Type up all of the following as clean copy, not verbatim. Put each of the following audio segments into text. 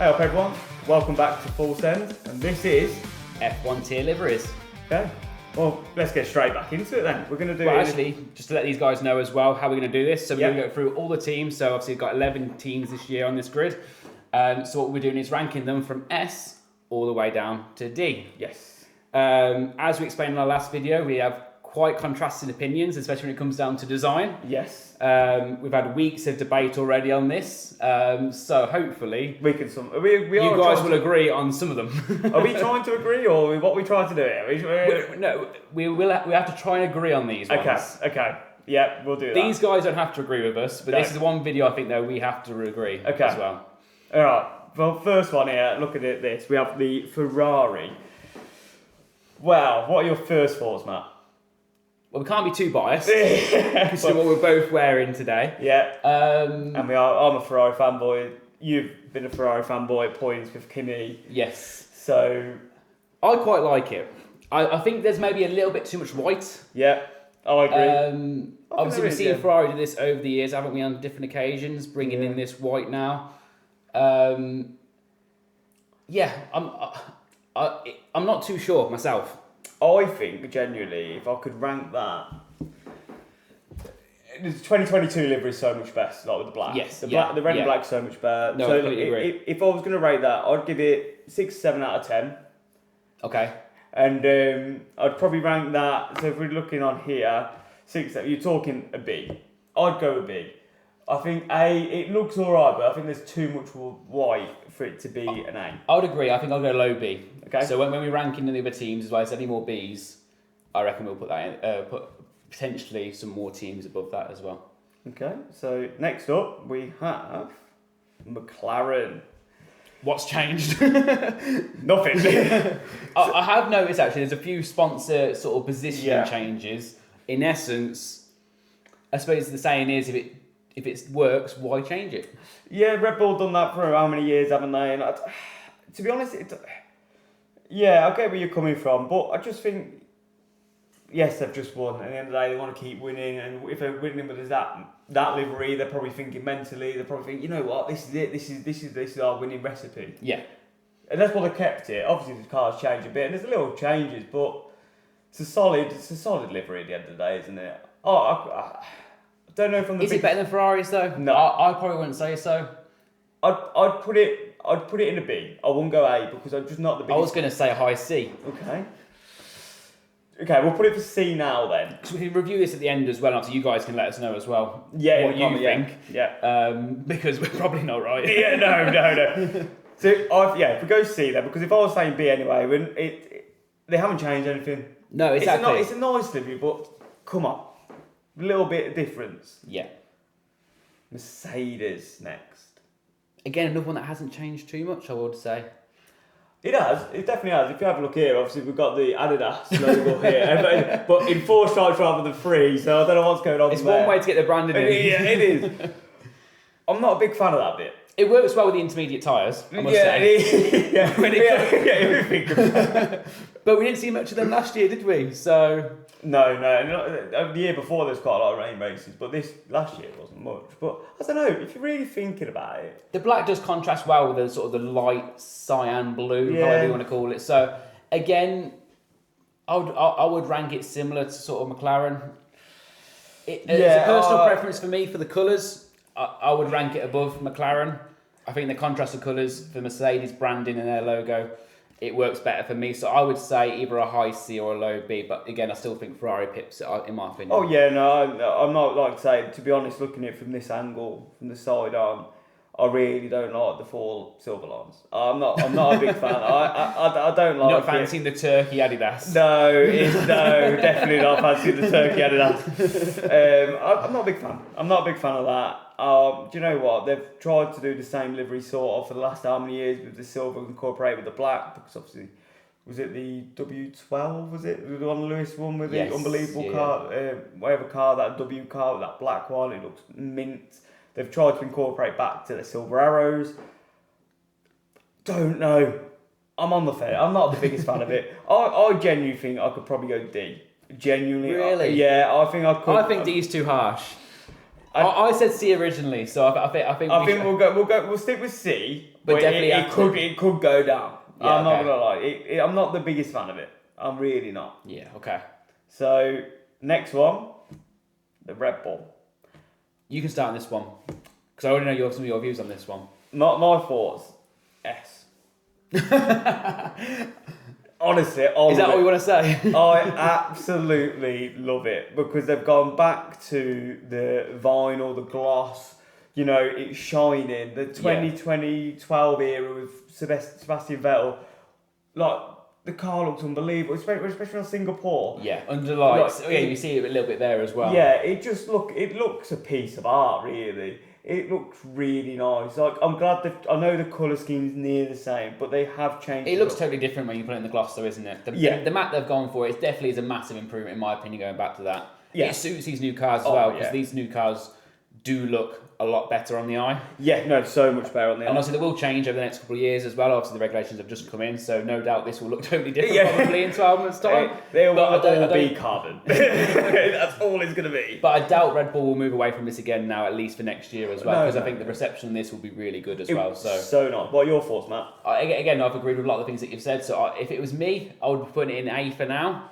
Hey up everyone, welcome back to Full Send, and this is F1 tier liveries. Okay, well let's get straight back into it then. We're going to do just to let these guys know as well how we're going to do this. So we're Yep. going to go through all the teams. So obviously we've got 11 teams this year on this grid. So what we're doing is ranking them from S all the way down to D. Yes. As we explained in our last video, we have quite contrasting opinions, especially when it comes down to design. Yes. We've had weeks of debate already on this, so hopefully We can you guys will agree on some of them. Are we trying to agree, or what we trying to do here? No, we have to try and agree on these ones. Okay. Yeah, we'll do that. These guys don't have to agree with us, but No. this is the one video I think that we have to agree as well. All right. Well, first one here. Look at it. This we have the Ferrari. Wow. What are your first thoughts, Matt? Well, we can't be too biased considering what we're both wearing today. Yeah. Um, And I'm a Ferrari fanboy. You've been a Ferrari fanboy at points with Kimi. yes, So I quite like it. I think there's maybe a little bit too much white. yeah, I agree. Obviously, we've is, seen yeah. Ferrari do this over the years, haven't we, on different occasions, bringing in this white now. I'm not too sure myself. I think genuinely, if I could rank that, the 2022 livery is so much better, like with the black. Yes, the yeah, black, the red yeah. and black's so much better. No, so I completely agree. if I was going to rate that, I'd give it 6, 7 out of 10. Okay. And I'd probably rank that. So if we're looking on here, 6, 7, you're talking a B. I'd go a B. I think A, it looks alright, but I think there's too much white for it to be an A. I would agree. I think I'll go low B. Okay. So when we rank in the other teams, as well as any more Bs, I reckon we'll put that in, put potentially some more teams above that as well. Okay, so next up we have McLaren. What's changed? Nothing. I have noticed actually there's a few sponsor sort of positioning changes. In essence, I suppose the saying is if it works, why change it? Yeah, Red Bull done that for how many years, haven't they? And to be honest, yeah, I get where you're coming from, but I just think, yes, they've just won. At the end of the day, they want to keep winning, and if they're winning with that livery, they're probably thinking mentally. They're probably thinking, you know what, this is it. This is our winning recipe. Yeah, and that's why they kept it. Obviously, the cars change a bit, and there's little changes, but it's a solid livery at the end of the day, isn't it? I don't know from the. Is it better than Ferraris though? No, I probably wouldn't say so. I'd put it in a B. I wouldn't go A because I'm just not the biggest. I was going to say high C. Okay, we'll put it for C now then. So we can review this at the end as well. Obviously, you guys can let us know as well. Yeah, what you think. Yeah. Because we're probably not right. Yeah, no. So if we go C then, because if I was saying B anyway, when they haven't changed anything. No, exactly. It's a nice livery, but come on, a little bit of difference. Yeah. Mercedes next. Again, another one that hasn't changed too much, I would say. It has. It definitely has. If you have a look here, obviously we've got the Adidas logo here, but in 4 stripes rather than 3. So I don't know what's going on. It's there. one way to get the branding in. Yeah, it is. I'm not a big fan of that bit. It works well with the intermediate tyres, I must say. Yeah. But we didn't see much of them last year, did we? So No. The year before there was quite a lot of rain races, but this last year wasn't much. But I don't know, if you're really thinking about it. the black does contrast well with the sort of the light cyan blue, Yeah. however you want to call it. So again, I would rank it similar to sort of McLaren. It's a personal preference for me for the colours. I would rank it above McLaren. I think the contrast of colours for Mercedes branding and their logo, it works better for me. So I would say either a high C or a low B. But again, I still think Ferrari pips it, in my opinion. Oh yeah, no, I'm not like I say. To be honest, looking at it from this angle, from the side on, I really don't like the 4 silver lines. I'm not a big fan. I don't like. Not fancying the turkey Adidas. No, definitely not fancying the turkey Adidas. I'm not a big fan. I'm not a big fan of that. Do you know what? They've tried to do the same livery sort of for the last how many years with the silver incorporated with the black, because obviously, was it the W12? Was it the one Lewis won with the unbelievable car, whatever car, that W car with that black one? It looks mint. They've tried to incorporate back to the silver arrows. Don't know. I'm on the fence. I'm not the biggest fan of it. I genuinely think I could probably go D. Genuinely. Really? Yeah, I think I could. I think D is too harsh. I said C originally, so I think we'll stick with C. But But definitely it could go down. Yeah, I'm not okay. gonna lie. I'm not the biggest fan of it. I'm really not. Yeah, okay. So next one, the Red Bull. You can start on this one. Because I already know some of your views on this one. My thoughts, S. Honestly, Is that what you want to say? I absolutely love it because they've gone back to the vinyl, the gloss. You know, it's shining. The 2012 era with Sebastian Vettel, like the car looks unbelievable, especially on Singapore. Yeah, under lights. Like, You see it a little bit there as well. Yeah, it looks a piece of art, really. It looks really nice. Like, I'm glad I know the colour scheme's near the same, but they have changed. It looks totally different when you put it in the gloss, though, isn't it? The matte they've gone for, it definitely is a massive improvement, in my opinion, going back to that. Yeah. It suits these new cars as well, because these new cars do look a lot better on the eye. Yeah, no, so much better on the eye. And obviously they will change over the next couple of years as well. Obviously the regulations have just come in, so no doubt this will look totally different probably in 12 months' time. They will all be carbon. That's all it's going to be. But I doubt Red Bull will move away from this again now, at least for next year as well, because I think the reception on this will be really good as well. So nice. What are your thoughts, Matt? Again, I've agreed with a lot of the things that you've said, so if it was me, I would put it in A for now.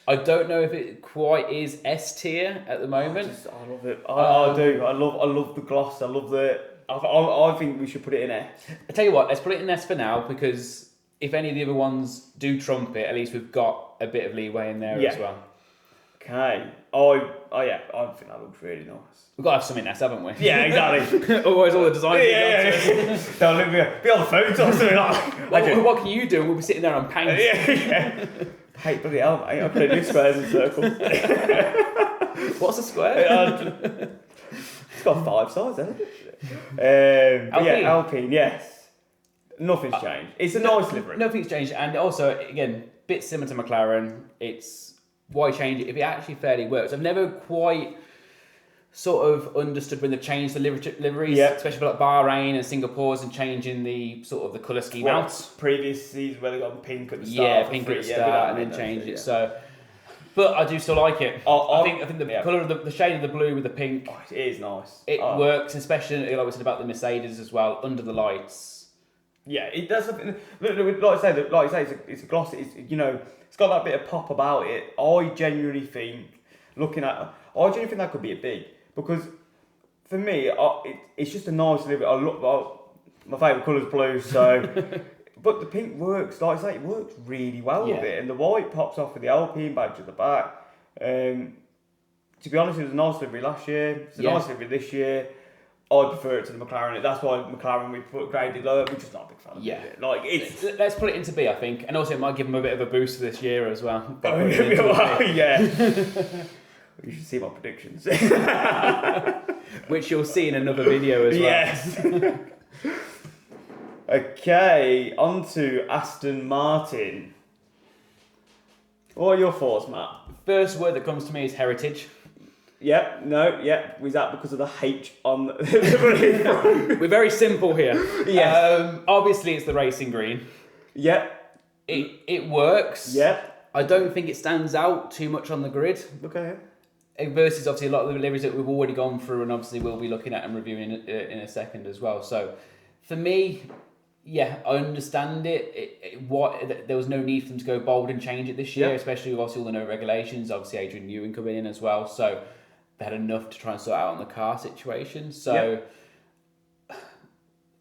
I don't know if it quite is S tier at the moment. I love it. I do. I love the gloss. I love the. I think we should put it in S. I tell you what, let's put it in S for now, because if any of the other ones do trump it, at least we've got a bit of leeway in there as well. Okay. I think that looks really nice. We've got to have something S, haven't we? Yeah, exactly. Otherwise, all the design. Don't let me be on the phone or something like that. What can you do? We'll be sitting there on paint. Yeah. Hey, bloody hell, mate. I could do squares and circles. What's a square? It's got 5 sides, hasn't it? Alpine. Alpine, yes. Nothing's changed. It's a nice livery. Nothing's changed. And also, again, bit similar to McLaren. It's why change it if it actually fairly works. I've never quite sort of understood when they've changed the liveries, especially for like Bahrain and Singapore's, and changing the sort of the colour scheme out. Previous seasons where they got pink at the start. Yeah, pink at the start and then changed it. So, but I do still like it. I think the colour of the shade of the blue with the pink. Oh, it is nice. It works, especially like we said about the Mercedes as well, under the lights. Yeah, it does. Like I say, it's a gloss. It's got that bit of pop about it. I genuinely think that could be a B. Because for me, it's just a nice livery. My favourite colour is blue, so. But the pink works, like I say, it works really well with it. And the white pops off with the Alpine badge at the back. To be honest, it was a nice livery last year. It's a nice livery this year. I prefer it to the McLaren. That's why McLaren we put graded lower. We're just not a big fan of it. Like let's put it into B, I think. And also it might give them a bit of a boost for this year as well. You should see my predictions. Which you'll see in another video as well. Yes. Okay, on to Aston Martin. What are your thoughts, Matt? First word that comes to me is heritage. Was that because of the H on the We're very simple here. Yes. Obviously it's the racing green. Yep. It works. Yep. I don't think it stands out too much on the grid. Okay. Versus obviously a lot of the liveries that we've already gone through, and obviously we'll be looking at and reviewing in a second as well. So for me, I understand it. There was no need for them to go bold and change it this year, especially with obviously all the no regulations. Obviously Adrian Newey coming in as well, so they had enough to try and sort out on the car situation. So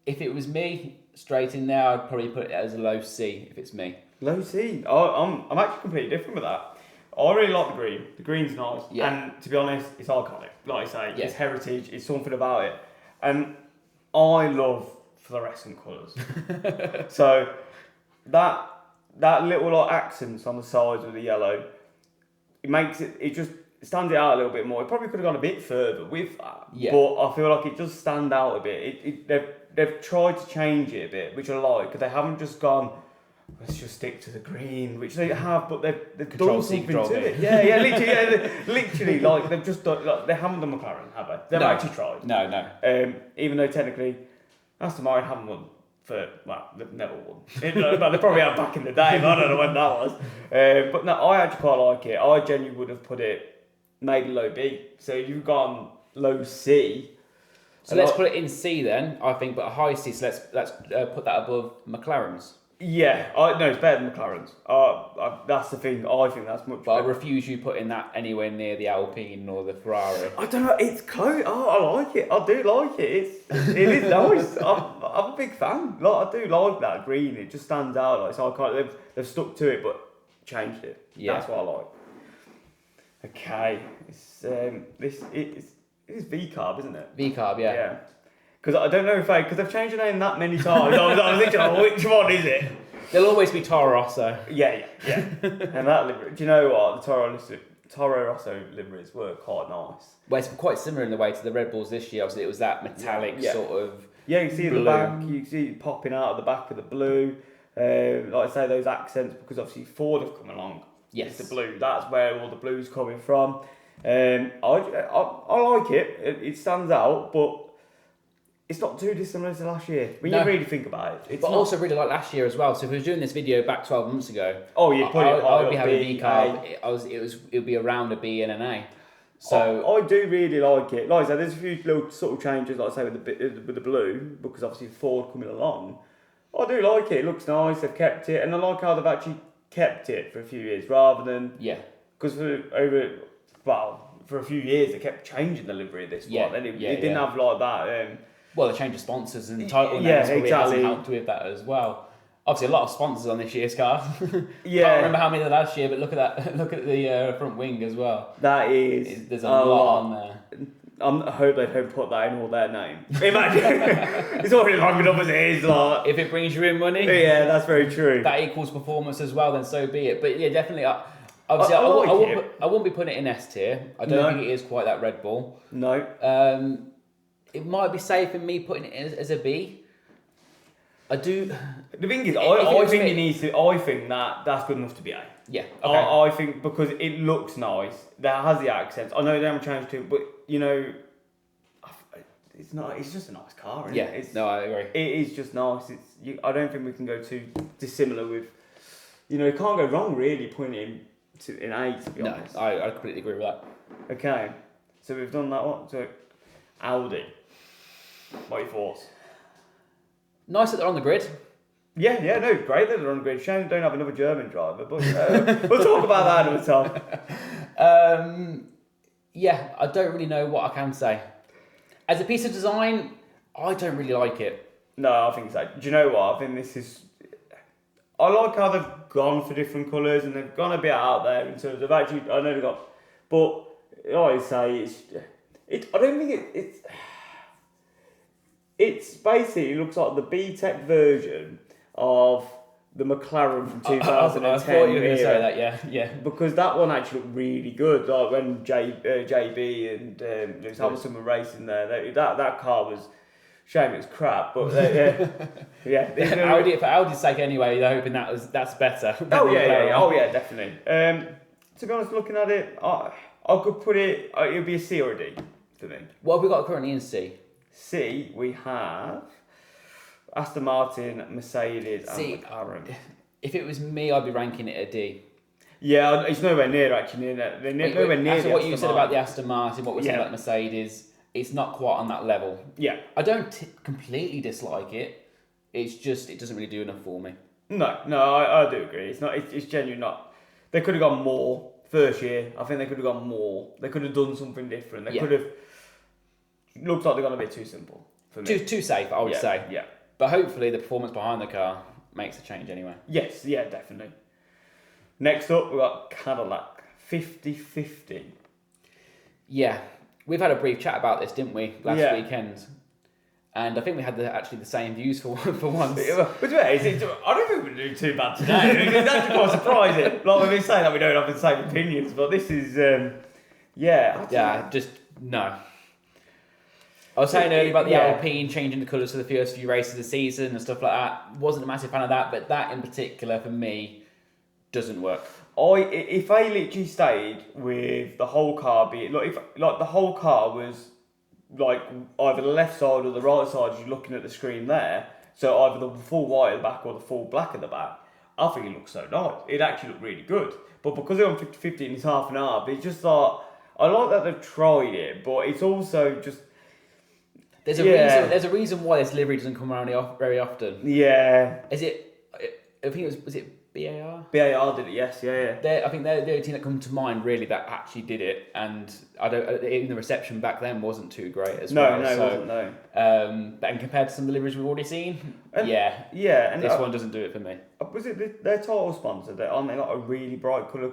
if it was me, straight in there, I'd probably put it as a low C if it's me. Low C. I'm actually completely different with that. I really like the green. The green's nice. Yeah. And to be honest, it's iconic. Like I say, it's heritage, it's something about it. And I love fluorescent colours. So that little accents on the sides with the yellow, it just stands it out a little bit more. It probably could have gone a bit further with that. Yeah. But I feel like it does stand out a bit. They've tried to change it a bit, which I like, because they haven't just gone, let's just stick to the green, which they have, but they've done something to it. Yeah, literally, like they've just done. Like, they haven't done McLaren, have they? They've actually tried. No. Even though technically, Aston Martin haven't won they've never won. But they probably have back in the day. But I don't know when that was. But no, I actually quite like it. I genuinely would have put it maybe low B. So you've gone low C. So let's put it in C then, I think, but a high C. So let's put that above McLaren's. Yeah, no, it's better than McLaren's. That's the thing. I think that's much But better. I refuse you putting that anywhere near the Alpine or the Ferrari. I don't know. It's close. Oh, I like it. I do like it. It is nice. I'm a big fan. Like, I do like that green. It just stands out. Like, so I can't. They've stuck to it, but changed it. Yeah. That's what I like. Okay, it's V-carb, isn't it? V-carb, yeah. Yeah. Because I don't know because they've changed the name that many times. I was thinking, which one is it? There'll always be Toro Rosso. Yeah. And that livery, do you know what? The Toro Rosso liveries were quite nice. Well, it's quite similar in the way to the Red Bulls this year. Obviously, it was that metallic sort of. Yeah, you see blue. the back, you see it popping out of the back of the blue. Like I say, those accents, because obviously Ford have come along. Yes. It's the blue. That's where all the blue's coming from. I like it. It stands out, but it's not too dissimilar to last year. When you really think about it. But also really like last year as well. So if we were doing this video back 12 months ago, I would be having V-carb. It would be around a B and an A. So I do really like it. Like I said, there's a few little subtle changes, like I say with the blue, because obviously Ford coming along. I do like it. It looks nice. They've kept it, and I like how they've actually kept it for a few years rather than because for a few years they kept changing the livery of this one, and it didn't have like that. Well, they changed the sponsors and the title names probably hasn't helped with that as well. Obviously, a lot of sponsors on this year's car. Can't remember how many last year, but look at that. Look at the front wing as well. That is. There's a lot on there. I hope they don't put that in all their name. Imagine it's already long enough as it is. Like, if it brings you in money, yeah, that's very true. That equals performance as well. Then so be it. But yeah, definitely. Obviously, I wouldn't be putting it in S tier. I don't think it is quite that Red Bull. No. It might be safe in me putting it as a B. I do. The thing is, I think it needs to. I think that's good enough to be A. Yeah. Okay. I think because it looks nice, that has the accents. I know they haven't changed to it, but you know, it's not. It's just a nice car. Isn't it? No, I agree. It is just nice. I don't think we can go too dissimilar with. You know, you can't go wrong really putting it in A. To be honest. No, I completely agree with that. Okay, so we've done that one. So Audi. What are your thoughts? Nice that they're on the grid. Yeah, no, great that they're on the grid. Shame they don't have another German driver, but we'll talk about that another time. Yeah, I don't really know what I can say. As a piece of design, I don't really like it. No, I think so. Do you know what? I think this is... I like how they've gone for different colours and they've gone a bit out there in terms of actually... I know they've got... But, like I say, I don't think it's... It's basically, it looks like the B-Tech version of the McLaren from 2010. I thought you were going to say that, yeah. Because that one actually looked really good. Like when JB and Lewis Hamilton were racing there, that car was... Shame it's crap, but yeah. For Audi's sake anyway, they're hoping that's better. Oh yeah, definitely. To be honest, looking at it, I could put it... it would be a C or a D for me. What have we got currently in C? C, we have Aston Martin, Mercedes, and McLaren. If it was me, I'd be ranking it a D. Yeah, it's nowhere near actually. They're nowhere near. After what you said about the Aston Martin, what we said about Mercedes, it's not quite on that level. Yeah. I don't completely dislike it. It's just it doesn't really do enough for me. No, I do agree. It's not. It's genuinely not. They could have gone more first year. I think they could have gone more. They could have done something different. They could have. Looks like they've gone a bit too simple for me. Too safe, I would say. Yeah. But hopefully the performance behind the car makes a change anyway. Yes, yeah, definitely. Next up, we've got Cadillac 50/50. Yeah, we've had a brief chat about this, didn't we, last weekend? And I think we had actually the same views for once. Which way? I don't think we're doing too bad today. It's actually quite surprising. Like we've been saying that we don't have the same opinions, but this is, just no. I was saying earlier about the Alpine changing the colours for the first few races of the season and stuff like that. Wasn't a massive fan of that, but that in particular for me doesn't work. If I literally stayed with the whole car being if the whole car was like either the left side or the right side, you're looking at the screen there. So either the full white at the back or the full black at the back. I think it looks so nice. It actually looked really good. But because they're on 50/50 and it's half and half, it's just like I like that they've tried it, but it's also just. There's a reason. There's a reason why this livery doesn't come around very often. Yeah. Is it? I think was it BAR? BAR did it. Yes. Yeah. I think they're the only team that come to mind really that actually did it, and I don't. Even the reception back then wasn't too great as well. No, it wasn't. No. But and compared to some of the liveries we've already seen, and this one doesn't do it for me. Was it their title sponsor? Aren't they like a really bright colour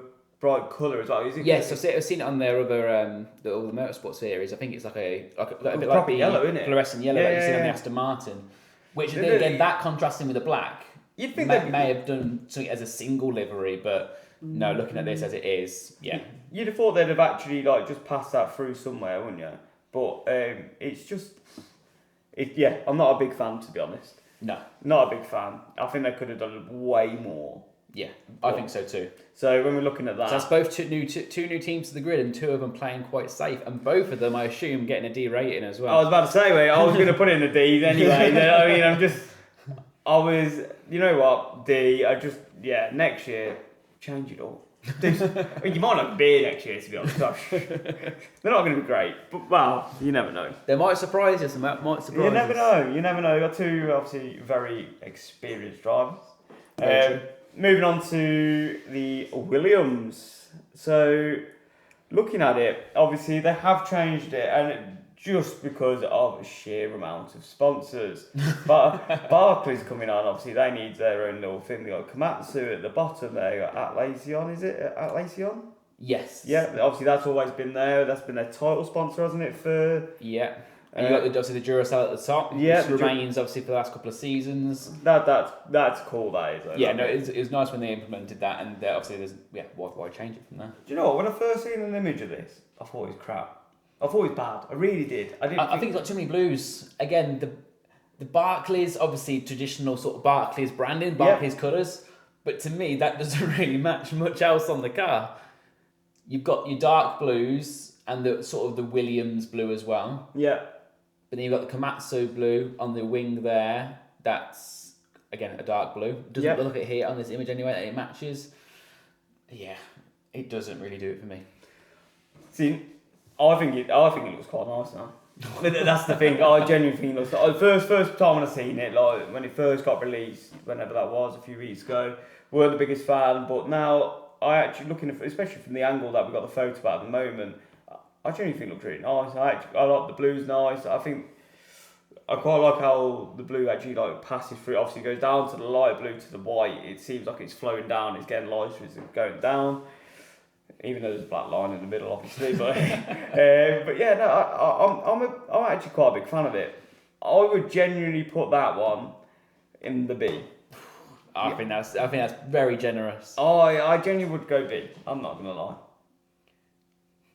as well? Is it? Yes, I've seen it on their other all the motorsport series. I think it's like a bit like the yellow, isn't it? Fluorescent yellow that you see on the Aston Martin, which again that contrasting with the black. You'd think they may have done something as a single livery, but no, looking at this as it is, yeah. You'd have thought they'd have actually like just passed that through somewhere, wouldn't you? But it's just, I'm not a big fan, to be honest. No, not a big fan. I think they could have done way more. Yeah, I think so too. So when we're looking at that, so that's both two new teams to the grid, and two of them playing quite safe, and both of them, I assume, getting a D rating as well. I was about to say, mate, I was going to put it in a D anyway. I mean, you know what, D. Next year, change it all. I mean, you might not be next year, to be honest. Gosh, they're not going to be great, but well, you never know. They might surprise us. You never know. You never know. You've got two obviously very experienced drivers. Moving on to the Williams. So, looking at it, obviously they have changed it, and just because of sheer amount of sponsors. But Barclays coming on, obviously they need their own little thing. They got Komatsu at the bottom there. You got Atlassian, is it? Atlassian? Yes. Yeah, obviously that's always been there. That's been their title sponsor, hasn't it? Yeah. And you got obviously the Duracell at the top, which remains obviously for the last couple of seasons. That's cool, that is. Yeah, no, it was nice when they implemented that, and obviously why change it from there? Do you know what? When I first seen an image of this, I thought it was crap. I thought it was bad. I really did. I think it's got too many blues. Again, the Barclays, obviously traditional sort of Barclays branding, Barclays colours, but to me that doesn't really match much else on the car. You've got your dark blues and the sort of the Williams blue as well. Yeah. But then you've got the Komatsu blue on the wing there. That's, again, a dark blue. Doesn't look at here on this image anyway that it matches. Yeah, it doesn't really do it for me. See, I think it looks quite nice now. That's the thing. I genuinely think it looks like, first time when I seen it, like when it first got released, whenever that was, a few weeks ago, weren't the biggest fan. But now I actually looking at, especially from the angle that we got the photo about at the moment, I genuinely think it looks really nice. I like the blue's nice. I think I quite like how the blue actually like passes through. Obviously, it goes down to the light blue to the white. It seems like it's flowing down. It's getting lighter as it's going down. Even though there's a black line in the middle, obviously, but yeah, no, I'm actually quite a big fan of it. I would genuinely put that one in the B. I think that's very generous. I genuinely would go B. I'm not gonna lie.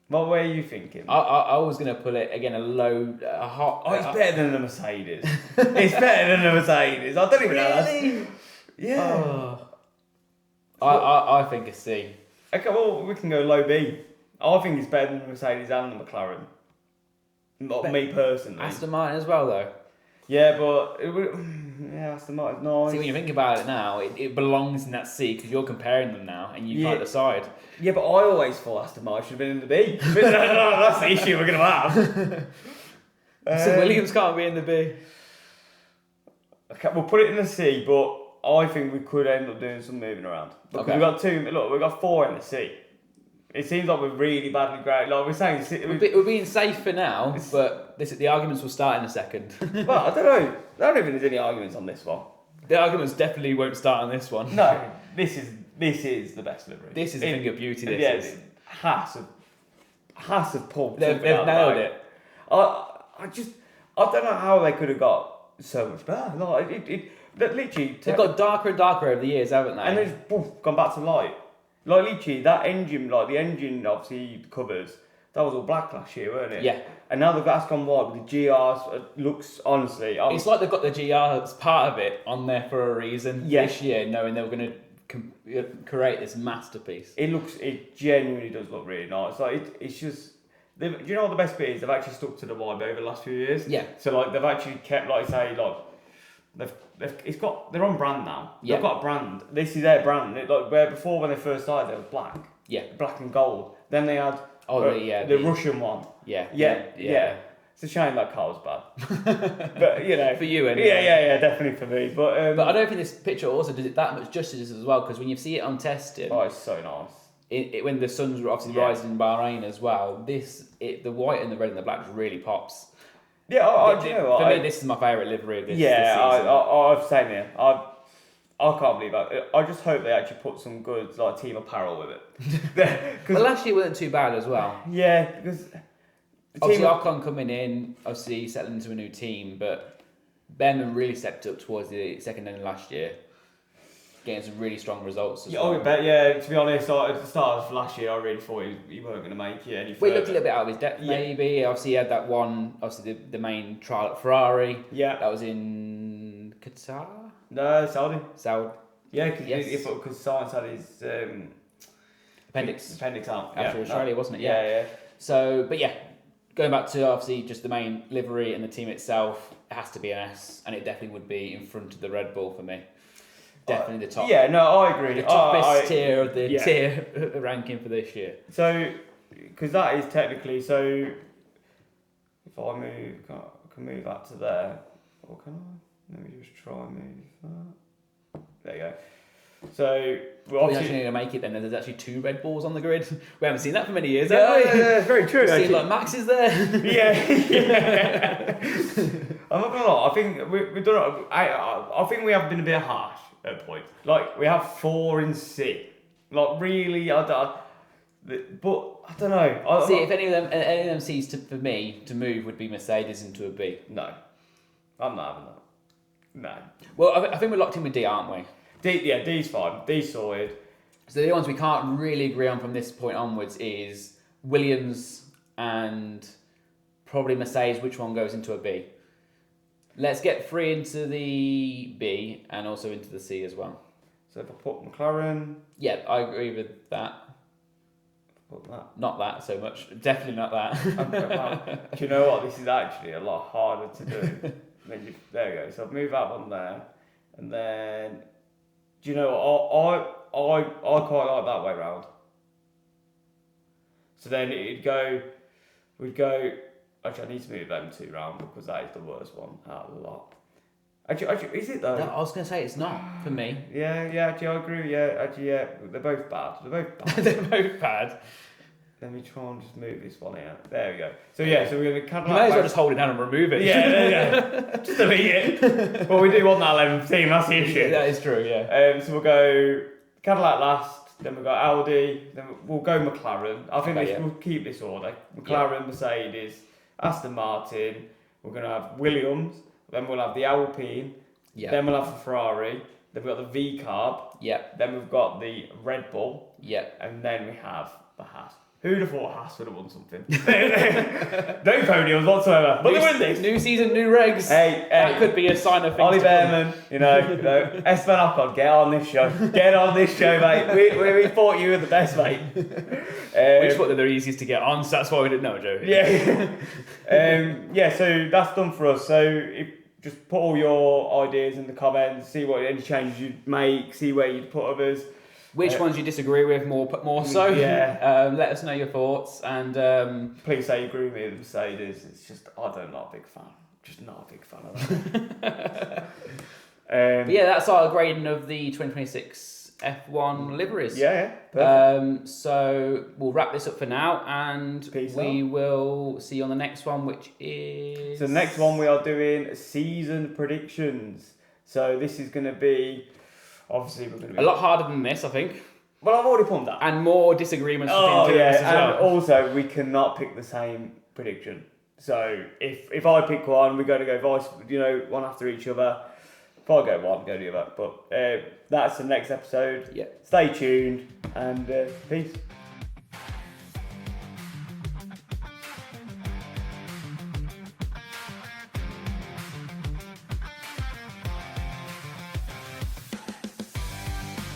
What were you thinking? I was gonna put it again a hot. Oh, it's better than the Mercedes. It's better than the Mercedes. I don't even know. Really? Yeah. I think a C. Okay, well, we can go low B. I think it's better than the Mercedes and the McLaren. Not me personally. Aston Martin as well, though. Yeah, but Aston Martin's nice. See, when you think about it now, it belongs in that C because you're comparing them now and you can't decide. Yeah, but I always thought Aston Martin should have been in the B. That's the issue we're going to have. So Williams can't be in the B. Okay, we'll put it in the C, but I think we could end up doing some moving around. Because we've got 4 in the C. It seems like we're really badly graded. Like we're saying, we're being safe for now, but the arguments will start in a second. Well, I don't know. I don't think there's any arguments on this one. The arguments definitely won't start on this one. No, this is the best livery. This is a thing of beauty. This is. Has of pulled. They've nailed it. I don't know how they could have got so much better. Like literally, they've got darker and darker over the years, haven't they? And they've gone back to light. Like literally, that engine, like the engine, obviously covers. That was all black last year, weren't it? Yeah. And now that's gone white with the GRs. Looks honestly, it's like they've got the GRs part of it on there for a reason. This year, knowing they were going to create this masterpiece. It genuinely does look really nice. Like it's just. Do you know what the best bit is? They've actually stuck to the vibe over the last few years. Yeah. So like they've actually kept, like say, like they're on brand now. Yeah. They've got a brand. This is their brand. Like where before when they first started, they were black. Yeah. Black and gold. Then they had the Russian one. Yeah. Yeah. It's a shame that car was bad. But, you know. For you, anyway. Yeah, definitely for me. But I don't think this picture also does it that much justice as well, because when you see it on testing... Oh, it's so nice. When the sun's obviously rising in Bahrain as well, the white and the red and the black really pops. Yeah, do you know what? For me, this is my favourite livery of this Yeah, season. I've same here. I can't believe that. I just hope they actually put some good like team apparel with it. But last year wasn't too bad as well. Yeah, because obviously Ocon coming in, obviously settling into a new team, but Behrman really stepped up towards the second end of last year, getting some really strong results as well. Oh, but yeah, to be honest, at the start of last year, I really thought he weren't going to make it any further. We looked a little bit out of his depth, maybe. Obviously, he had that one, obviously the main trial at Ferrari. Yeah. That was in Qatar? No, Saudi. Yeah, because Science had his appendix out. After Australia, wasn't it? Yeah. So, but yeah, going back to obviously just the main livery and the team itself, it has to be an S, and it definitely would be in front of the Red Bull for me. Definitely the top. Yeah, no, I agree. The toppest tier of the tier ranking for this year. So, because that is technically, so if I move, I can move that to there, or can I? Let me just try and move that. There you go. So, we actually need to make it then. There's actually 2 Red Bulls on the grid. We haven't seen that for many years, have we? Yeah, very true. See, like Max is there. Yeah. I'm not gonna lie. I think we've done. I think we have been a bit harsh at points. Like we have 4 in C. Like really, but I don't know. See, if any of them C's for me to move would be Mercedes into a B. No, I'm not having that. No. Well, I think we're locked in with D, aren't we? D's fine. D's sorted. So the ones we can't really agree on from this point onwards is Williams and probably Mercedes. Which one goes into a B? Let's get 3 into the B and also into the C as well. So if I put McLaren... Yeah, I agree with that. Put that. Not that so much. Definitely not that. Do you know what? This is actually a lot harder to do. There we go. So I've moved that one there. And then... Do you know what? I quite like that way round. So then we'd go... Actually, I need to move them 2 round because that is the worst one out of the lot. Actually, is it though? No, I was going to say it's not for me. Yeah, actually, I agree. Yeah, they're both bad. They're both bad. Let me try and just move this one out. There we go. So yeah, so we're going to kind of... You may as well just hold it down and remove it. Yeah. Just delete it. Well, we do want that 11th team, that's the issue. That is true, yeah. So we'll go Cadillac last, then we'll go Audi, then we'll go McLaren. I think we'll keep this order. McLaren, Mercedes, Aston Martin, we're going to have Williams, then we'll have the Alpine, then we'll have the Ferrari, then we've got the V-Carb, then we've got the Red Bull, and then we have the Haas. Who'd have thought Haas would have won something? No podiums whatsoever. But they win this. New season, new regs. Hey. That could be a sign of things. Ollie Behrman, Esteban Ocon, get on this show. Get on this show, mate. We thought you were the best, mate. We just thought that they're easiest to get on, so that's why we didn't know, Joe. Yeah. So that's done for us. So just put all your ideas in the comments, see what any changes you'd make, see where you'd put others. Which ones you disagree with more so. Yeah. Let us know your thoughts and... Please say you agree with me with Mercedes. It's just, I'm not a big fan. Just not a big fan of that. But yeah, that's our grading of the 2026 F1 liveries. Yeah, perfect. So we'll wrap this up for now and we out. will see you on the next one, which is... So the next one we are doing season predictions. So this is going to be... Obviously, we're going to be... A lot harder than this, I think. Well, I've already pumped that. And more disagreements between two of us as well. And also, we cannot pick the same prediction. So, if I pick one, we're going to go one after each other. If I go one, go the other. But that's the next episode. Yeah. Stay tuned, and peace.